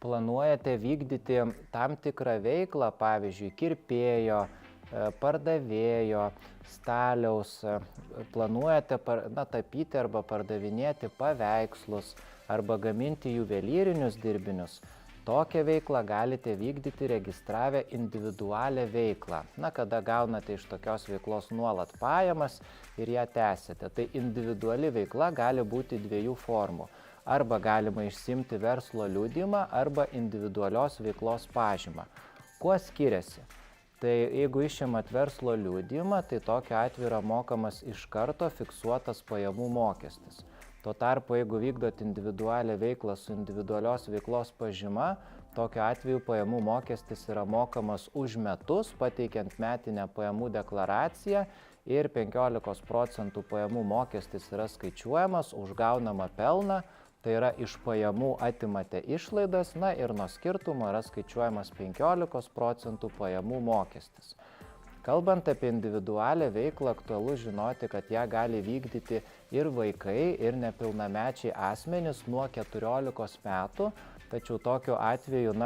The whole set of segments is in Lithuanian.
planuojate vykdyti tam tikrą veiklą, pavyzdžiui, kirpėjo, pardavėjo, staliaus, planuojate tapyti arba pardavinėti paveikslus arba gaminti juvelyrinius dirbinius, tokią veiklą galite vykdyti registravę individualią veiklą. Kada gaunate iš tokios veiklos nuolat pajamas ir ją tęsite. Tai individuali veikla gali būti dviejų formų. Arba galima išsiimti verslo liudijimą, arba individualios veiklos pažymą. Kuo skiriasi? Tai jeigu išimat verslo liudijimą, tai tokiu atveju yra mokamas iš karto fiksuotas pajamų mokestis. Tuo tarpu, jeigu vykdot individualią veiklą su individualios veiklos pažyma, tokiu atveju pajamų mokestis yra mokamas už metus, pateikiant metinę pajamų deklaraciją ir 15% pajamų mokestis yra skaičiuojamas už gaunamą pelną, tai yra iš pajamų atimate išlaidas, ir nuo skirtumo yra skaičiuojamas 15% pajamų mokestis. Kalbant apie individualią veiklą, aktualu žinoti, kad ją gali vykdyti ir vaikai, ir nepilnamečiai asmenys nuo 14 metų, tačiau tokiu atveju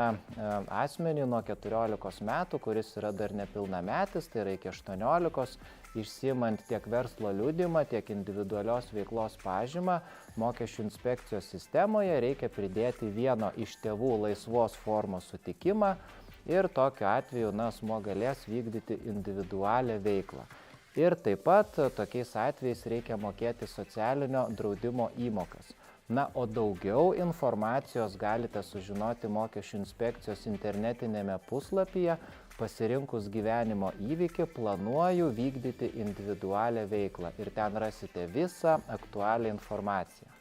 asmenį nuo 14 metų, kuris yra dar nepilnametis, tai yra iki 18, išsiimant tiek verslo liudijimą, tiek individualios veiklos pažymą, mokesčių inspekcijos sistemoje reikia pridėti vieno iš tėvų laisvos formos sutikimą, ir tokiu atveju asmuo galės vykdyti individualią veiklą. Ir taip pat tokiais atvejais reikia mokėti socialinio draudimo įmokas. O daugiau informacijos galite sužinoti mokesčių inspekcijos internetinėme puslapyje, pasirinkus gyvenimo įvykį planuoju vykdyti individualią veiklą ir ten rasite visą aktualią informaciją.